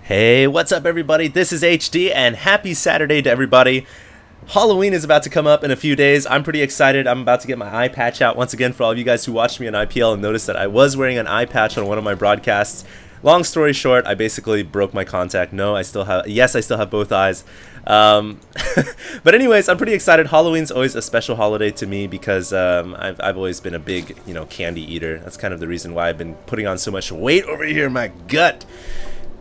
Hey, what's up everybody? This is HD and happy Saturday to everybody. Halloween is about to come up in a few days. I'm pretty excited. I'm about to get my eye patch out once again for all of you guys who watched me on IPL and noticed that I was wearing an eye patch on one of my broadcasts. Long story short, I basically broke my contact. No, I still have both eyes. But anyways, I'm pretty excited. Halloween's always a special holiday to me because I've always been a big, candy eater. That's kind of the reason why I've been putting on so much weight over here in my gut.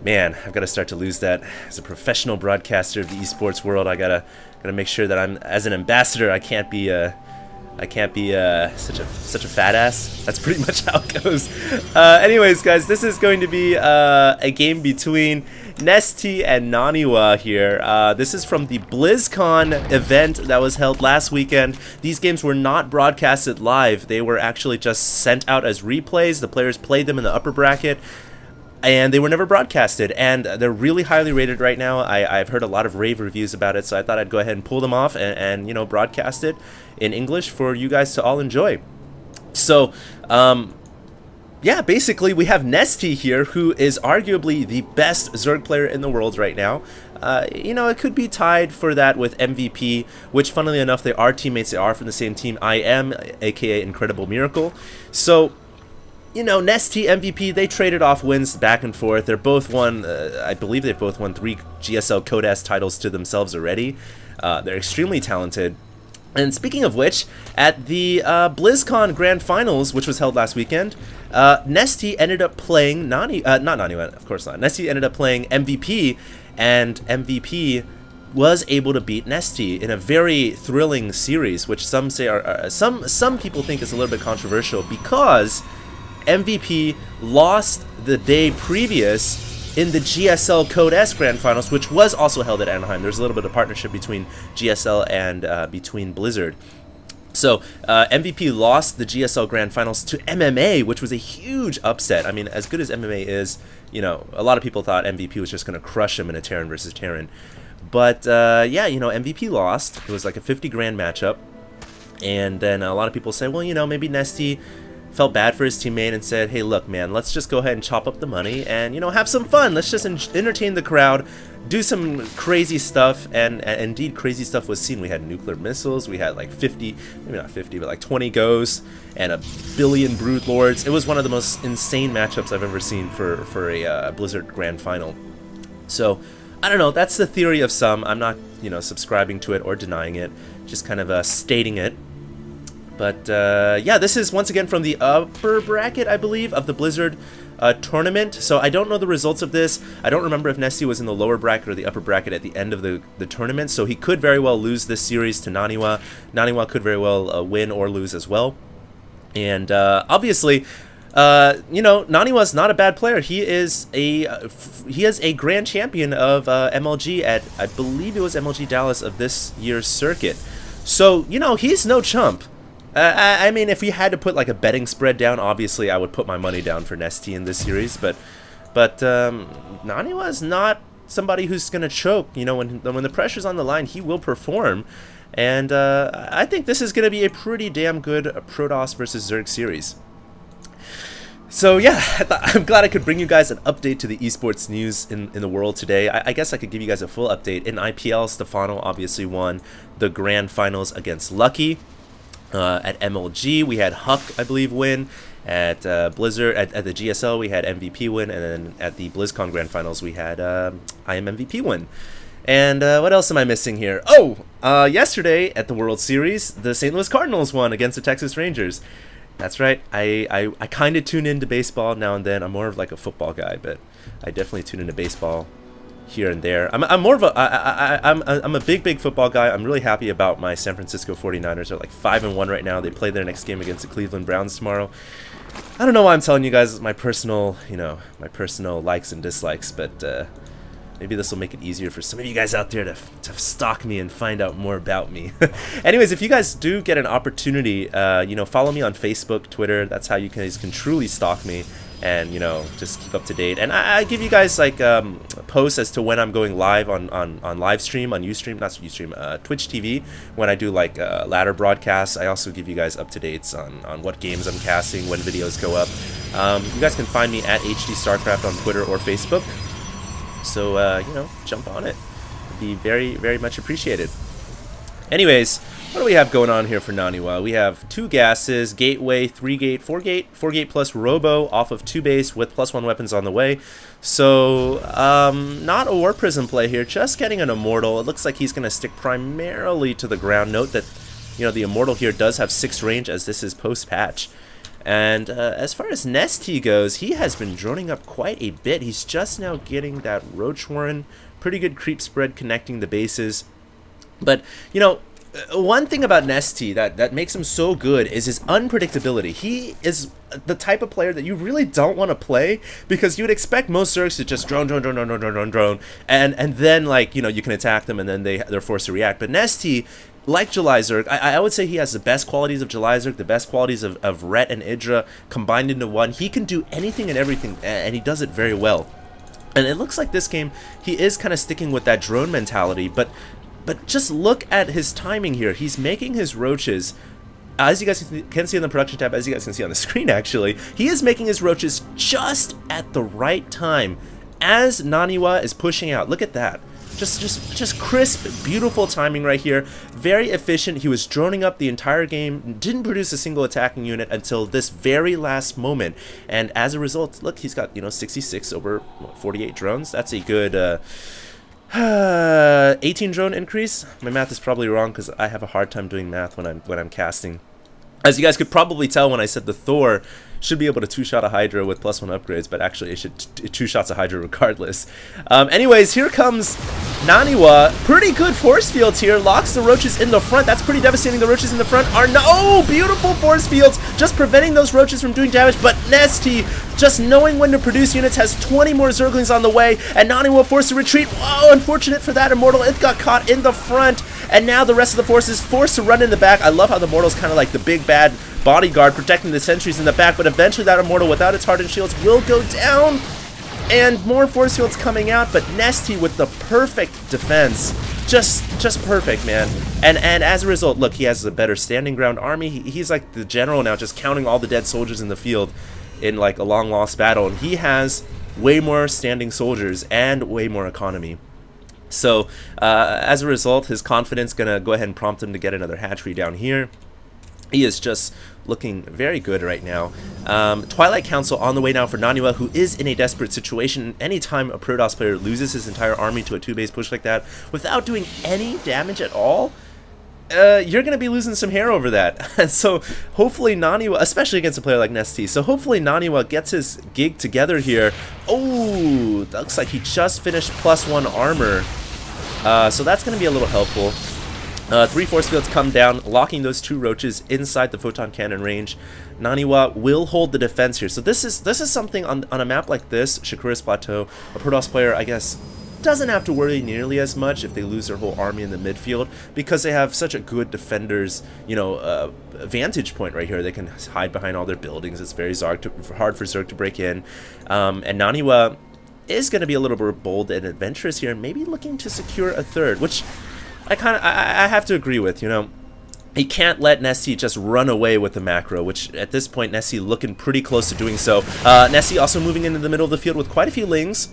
Man, I've got to start to lose that. As a professional broadcaster of the esports world, I gotta make sure that I'm, as an ambassador, I can't be such a fat ass. That's pretty much how it goes. Anyways, guys, this is going to be a game between Nestea and Naniwa here. This is from the BlizzCon event that was held last weekend. These games were not broadcasted live. They were actually just sent out as replays. The players played them in the upper bracket, and they were never broadcasted, and they're really highly rated right now. I've heard a lot of rave reviews about it, so I thought I'd go ahead and pull them off and broadcast it in English for you guys to all enjoy. So, yeah, basically we have Nestea here, who is arguably the best Zerg player in the world right now. It could be tied for that with MVP, which funnily enough, they are teammates. They are from the same team, IM, aka Incredible Miracle. So, Nestea, MVP, they traded off wins back and forth. They're both won, I believe they've both won 3 GSL Code-S titles to themselves already. They're extremely talented. And speaking of which, at the BlizzCon Grand Finals, which was held last weekend, Nestea ended up playing not Naniwa, of course not. Nestea ended up playing MVP, and MVP was able to beat Nestea in a very thrilling series, which some say some people think is a little bit controversial because MVP lost the day previous in the GSL Code-S Grand Finals, which was also held at Anaheim. There's a little bit of partnership between GSL and between Blizzard. So MVP lost the GSL Grand Finals to MMA, which was a huge upset. I mean, as good as MMA is, a lot of people thought MVP was just going to crush him in a Terran versus Terran. But yeah, MVP lost. It was like a 50 grand matchup. And then a lot of people say, well, maybe Nestea felt bad for his teammate and said, hey, look, man, let's just go ahead and chop up the money and, have some fun. Let's just entertain the crowd, do some crazy stuff, and indeed crazy stuff was seen. We had nuclear missiles, we had like 50, maybe not 50, but like 20 ghosts and a billion brood lords. It was one of the most insane matchups I've ever seen for a Blizzard Grand Final. So, I don't know, that's the theory of some. I'm not, subscribing to it or denying it, just kind of stating it. But, yeah, this is once again from the upper bracket, I believe, of the Blizzard tournament. So I don't know the results of this. I don't remember if Nestea was in the lower bracket or the upper bracket at the end of the tournament. So he could very well lose this series to Naniwa. Naniwa could very well win or lose as well. And obviously, Naniwa's not a bad player. He is a grand champion of MLG at, I believe it was MLG Dallas of this year's circuit. So, he's no chump. I mean, if we had to put like a betting spread down, obviously I would put my money down for Nestea in this series. But Naniwa is not somebody who's gonna choke. When the pressure's on the line, he will perform. And I think this is gonna be a pretty damn good Protoss versus Zerg series. So yeah, I'm glad I could bring you guys an update to the esports news in the world today. I guess I could give you guys a full update. In IPL, Stefano obviously won the Grand Finals against Lucky. At MLG, we had Huck, I believe, win. At Blizzard, at the GSL, we had MVP win. And then at the BlizzCon Grand Finals, we had IM MVP win. And what else am I missing here? Oh, yesterday at the World Series, the St. Louis Cardinals won against the Texas Rangers. That's right. I kind of tune into baseball now and then. I'm more of like a football guy, but I definitely tune into baseball here and there. I'm more of a I'm a big football guy. I'm really happy about my San Francisco 49ers. They're like 5-1 right now. They play their next game against the Cleveland Browns tomorrow. I don't know why I'm telling you guys my personal, my personal likes and dislikes, but maybe this will make it easier for some of you guys out there to stalk me and find out more about me. Anyways, if you guys do get an opportunity, follow me on Facebook, Twitter. That's how you guys can truly stalk me and just keep up to date. And I give you guys like posts as to when I'm going live on live stream on Ustream, not Ustream, Twitch TV, when I do like ladder broadcasts. I also give you guys up to dates on what games I'm casting, when videos go up. You guys can find me at HD Starcraft on Twitter or Facebook. So, you know, jump on it. It'd be very, very much appreciated. Anyways, what do we have going on here for Naniwa? We have 2 gases, gateway, 3 gate, 4 gate, 4 gate plus robo off of 2 base with +1 weapons on the way. So, not a war prism play here, just getting an immortal. It looks like he's going to stick primarily to the ground. Note that, you know, the immortal here does have 6 range as this is post-patch. And as far as Nestea goes, he has been droning up quite a bit. He's just now getting that Roach Warren, pretty good creep spread connecting the bases. But, you know, one thing about Nestea that makes him so good is his unpredictability. He is the type of player that you really don't want to play, because you would expect most Zergs to just drone, and then, like, you know, you can attack them and then they're forced to react. But Nestea, like July Zerg, I would say he has the best qualities of July Zerg, the best qualities of Ret and Idra combined into one. He can do anything and everything, and he does it very well. And it looks like this game, he is kind of sticking with that drone mentality, but just look at his timing here. He's making his roaches, as you guys can see on the production tab, as you guys can see on the screen actually, he is making his roaches just at the right time as Naniwa is pushing out. Look at that. Just crisp, beautiful timing right here. Very efficient. He was droning up the entire game, didn't produce a single attacking unit until this very last moment. And as a result, look, he's got, you know, 66 over 48 drones. That's a good 18 drone increase. My math is probably wrong because I have a hard time doing math when I'm casting. As you guys could probably tell when I said the Thor should be able to 2-shot a Hydra with +1 upgrades, but actually it should 2 shots a Hydra regardless. Anyways, here comes Naniwa. Pretty good force fields here. Locks the roaches in the front. That's pretty devastating. The roaches in the front are beautiful force fields, just preventing those roaches from doing damage. But Nestea, just knowing when to produce units, has 20 more Zerglings on the way, and Naniwa forced to retreat. Oh, unfortunate for that Immortal. It got caught in the front, and now the rest of the force is forced to run in the back. I love how the Immortal's kind of like the big bad bodyguard protecting the sentries in the back, but eventually that Immortal without its hardened shields will go down, and more force fields coming out. But Nestea with the perfect defense, just perfect, man. And as a result, look, he has a better standing ground army. He's like the general now, just counting all the dead soldiers in the field in like a long lost battle, and he has way more standing soldiers and way more economy. So as a result, his confidence gonna go ahead and prompt him to get another hatchery down here. He is just looking very good right now. Twilight Council on the way now for Naniwa, who is in a desperate situation. Anytime a Protoss player loses his entire army to a 2-base push like that without doing any damage at all, you're going to be losing some hair over that. And so hopefully Naniwa, especially against a player like Nestea, so hopefully Naniwa gets his gig together here. Oh, looks like he just finished +1 armor. So that's going to be a little helpful. 3 force fields come down, locking those 2 roaches inside the photon cannon range. Naniwa will hold the defense here. So this is something on a map like this, Shakura's Plateau, a Protoss player, I guess, doesn't have to worry nearly as much if they lose their whole army in the midfield, because they have such a good defender's, you know, vantage point right here. They can hide behind all their buildings. It's very hard for Zerg to break in. And Naniwa is going to be a little bit bold and adventurous here, maybe looking to secure a 3rd, which I have to agree with. You know, he can't let Nestea just run away with the macro, which at this point Nestea looking pretty close to doing so. Nestea also moving into the middle of the field with quite a few Lings,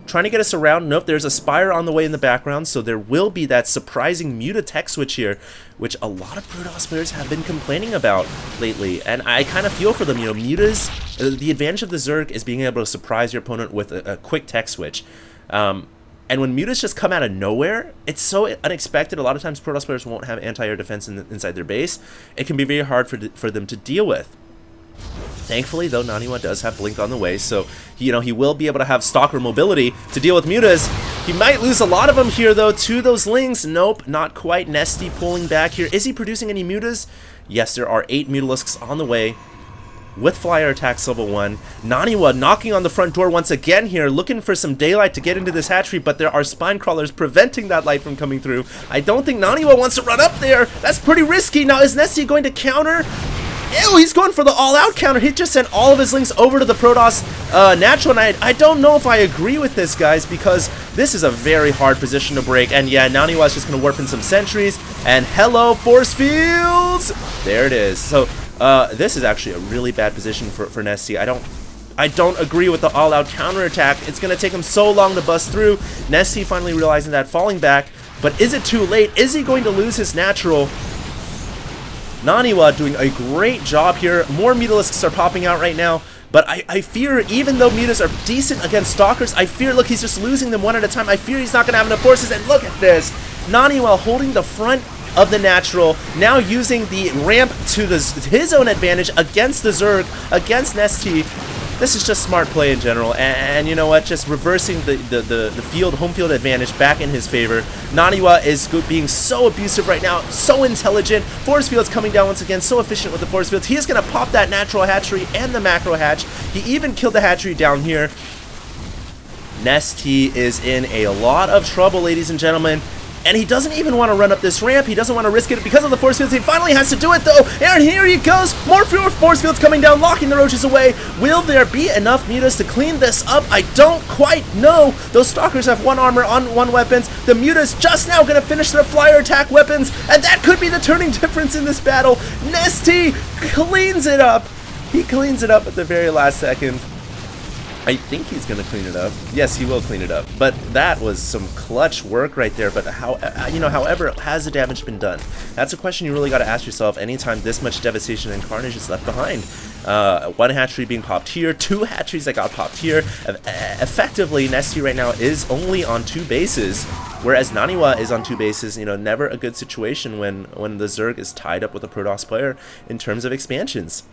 trying to get us around. Nope, there's a Spire on the way in the background, so there will be that surprising Muta tech switch here, which a lot of Protoss players have been complaining about lately, and I kind of feel for them. You know, Mutas, the advantage of the Zerg is being able to surprise your opponent with a quick tech switch. And when Mutas just come out of nowhere, it's so unexpected. A lot of times Protoss players won't have anti-air defense inside their base. It can be very hard for them to deal with. Thankfully, though, Naniwa does have Blink on the way, so you know he will be able to have Stalker mobility to deal with Mutas. He might lose a lot of them here, though, to those Lings. Nope, not quite. Nestea pulling back here. Is he producing any Mutas? Yes, there are 8 Mutalisks on the way with Flyer attacks level 1. Naniwa knocking on the front door once again here, looking for some daylight to get into this hatchery, but there are spine crawlers preventing that light from coming through. I don't think Naniwa wants to run up there. That's pretty risky. Now, is Nestea going to counter? Ew, he's going for the all-out counter. He just sent all of his Lings over to the Protoss natural, and I don't know if I agree with this, guys, because this is a very hard position to break. And yeah, Naniwa's just going to warp in some sentries, and hello, force fields! There it is. So this is actually a really bad position for Nestea. I don't agree with the all-out counterattack. It's going to take him so long to bust through. Nestea finally realizing that, falling back. But is it too late? Is he going to lose his natural? Naniwa doing a great job here. More Mutalisks are popping out right now. But I fear, even though Mutas are decent against Stalkers, I fear, look, he's just losing them one at a time. I fear he's not going to have enough forces. And look at this. Naniwa holding the front of the natural, now using the ramp to his own advantage against the Zerg, against Nestea. This is just smart play in general, and you know what, just reversing the home field advantage back in his favor. Naniwa is being so abusive right now, so intelligent. Force fields coming down once again, so efficient with the force fields. He is going to pop that natural hatchery and the macro hatch. He even killed the hatchery down here. Nestea is in a lot of trouble, ladies and gentlemen. And he doesn't even want to run up this ramp. He doesn't want to risk it because of the force fields. He finally has to do it, though. And here he goes. More force fields coming down, locking the roaches away. Will there be enough mutas to clean this up? I don't quite know. Those stalkers have 1 armor on 1 weapons. The mutas just now going to finish their flyer attack weapons. And that could be the turning difference in this battle. Nestea cleans it up. He cleans it up at the very last second. I think he's going to clean it up. Yes, he will clean it up. But that was some clutch work right there. But however, has the damage been done? That's a question you really got to ask yourself anytime this much devastation and carnage is left behind. 1 hatchery being popped here, 2 hatcheries that got popped here. Effectively, Nestea right now is only on 2 bases, whereas Naniwa is on 2 bases. You know, never a good situation when the Zerg is tied up with a Protoss player in terms of expansions.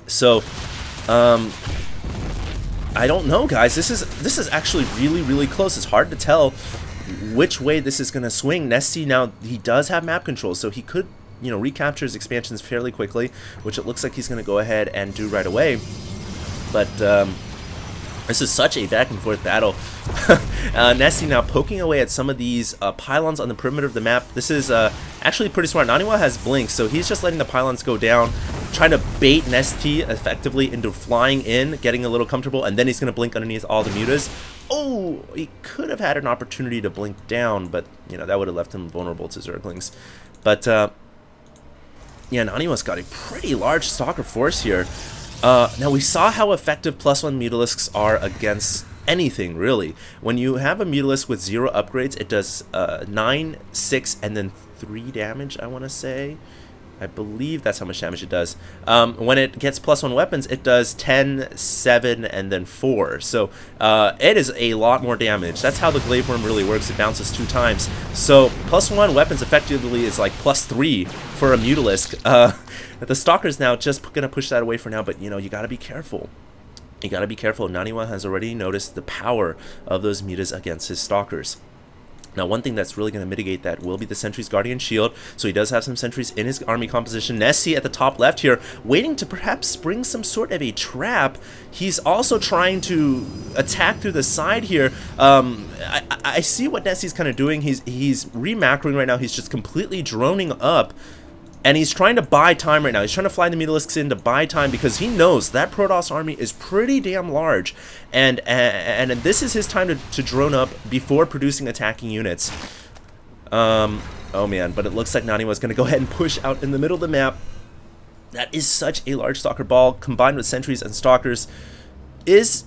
So, I don't know, guys. This is actually really close. It's hard to tell which way this is going to swing. Nestea now, he does have map control, so he could, you know, recapture his expansions fairly quickly, which it looks like he's going to go ahead and do right away. But this is such a back and forth battle. Nestea now poking away at some of these pylons on the perimeter of the map. This is actually pretty smart. Naniwa has blink, so he's just letting the pylons go down, trying to bait Nestea effectively into flying in, getting a little comfortable, and then he's going to blink underneath all the mutas. Oh, he could have had an opportunity to blink down, but, you know, that would have left him vulnerable to Zerglings. But, yeah, Naniwa's got a pretty large Stalker force here. Now, we saw how effective +1 Mutalisks are against anything, really. When you have a Mutalisk with 0 upgrades, it does 9, 6, and then 3 damage, I want to say. I believe that's how much damage it does. When it gets +1 weapons, it does 10, 7, and then 4. So it is a lot more damage. That's how the Glaive Worm really works. It bounces 2 times. So +1 weapons effectively is like +3 for a Mutalisk. The Stalker's now just going to push that away for now, but, you know, you got to be careful. You got to be careful. Naniwa has already noticed the power of those mutas against his Stalkers. Now, one thing that's really going to mitigate that will be the Sentry's Guardian Shield. So he does have some sentries in his army composition. Nestea at the top left here, waiting to perhaps spring some sort of a trap. He's also trying to attack through the side here. I see what Nestea's kind of doing. He's remacroing right now. He's just completely droning up. And he's trying to buy time right now. He's trying to fly the Mutalisks in to buy time because he knows that Protoss army is pretty damn large. And this is his time to drone up before producing attacking units. Oh man, but it looks like Naniwa is going to go ahead and push out in the middle of the map. That is such a large Stalker ball combined with sentries and Stalkers. Is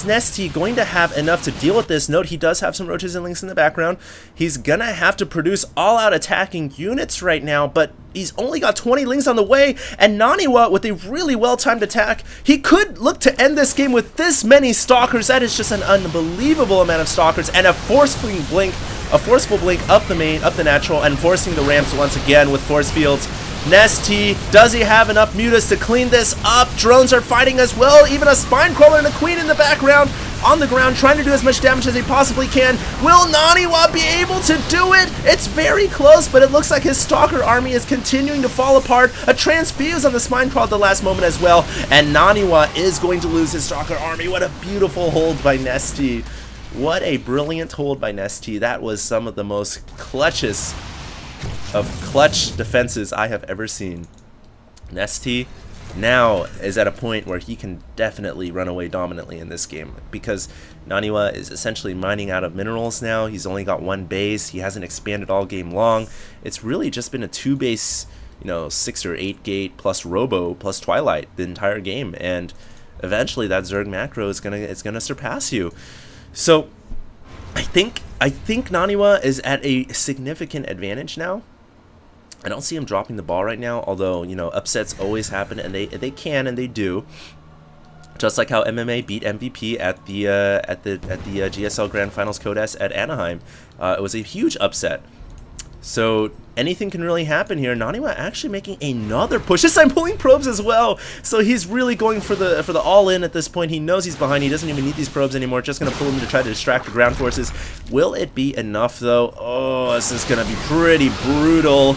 Nestea going to have enough to deal with this? Note, he does have some roaches and links in the background. He's gonna have to produce all-out attacking units right now, but he's only got 20 links on the way, and Naniwa, with a really well-timed attack, he could look to end this game with this many Stalkers. That is just an unbelievable amount of Stalkers, and a forceful blink up the main, up the natural, and forcing the ramps once again with force fields. Nestea, does he have enough mutas to clean this up? Drones are fighting as well, even a spine crawler and a queen in the background on the ground trying to do as much damage as he possibly can. Will Naniwa be able to do it? It's very close, but it looks like his Stalker army is continuing to fall apart. A transfuse on the spine crawl at the last moment as well, and Naniwa is going to lose his Stalker army. What a beautiful hold by Nestea. What a brilliant hold by Nestea. That was some of the most clutches of clutch defenses I have ever seen. Nestea now is at a point where he can definitely run away dominantly in this game because Naniwa is essentially mining out of minerals now. He's only got 1 base. He hasn't expanded all game long. It's really just been a 2-base you know, 6 or 8 gate plus Robo plus Twilight the entire game, and eventually that Zerg macro is gonna surpass you. So I think Naniwa is at a significant advantage now. I don't see him dropping the ball right now, although, you know, upsets always happen, and they can and they do. Just like how MMA beat MVP at the GSL Grand Finals Codes at Anaheim. It was a huge upset. So anything can really happen here. Naniwa actually making another push. This time pulling probes as well. So he's really going for the all-in at this point. He knows he's behind. He doesn't even need these probes anymore. Just going to pull them to try to distract the ground forces. Will it be enough though? Oh, this is going to be pretty brutal.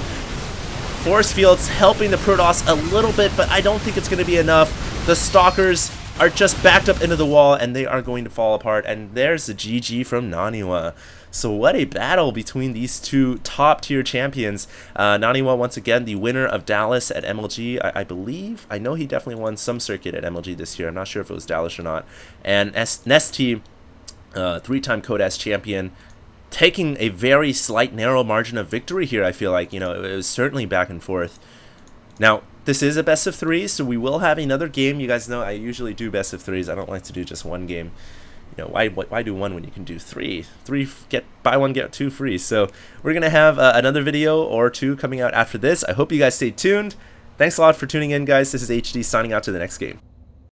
Force fields helping the Protoss a little bit, but I don't think it's going to be enough. The Stalkers are just backed up into the wall, and they are going to fall apart. And there's the GG from Naniwa. So what a battle between these two top-tier champions. Naniwa, once again, the winner of Dallas at MLG, I believe. I know he definitely won some circuit at MLG this year. I'm not sure if it was Dallas or not. And Nestea, 3-time Codes champion, taking a very slight, narrow margin of victory here, I feel like. You know, it was certainly back and forth. Now, this is a best of 3, so we will have another game. You guys know I usually do best of 3s. I don't like to do just one game. You know, why do one when you can do 3? Buy one, get 2 free. So we're going to have another video or 2 coming out after this. I hope you guys stay tuned. Thanks a lot for tuning in, guys. This is HD signing out to the next game.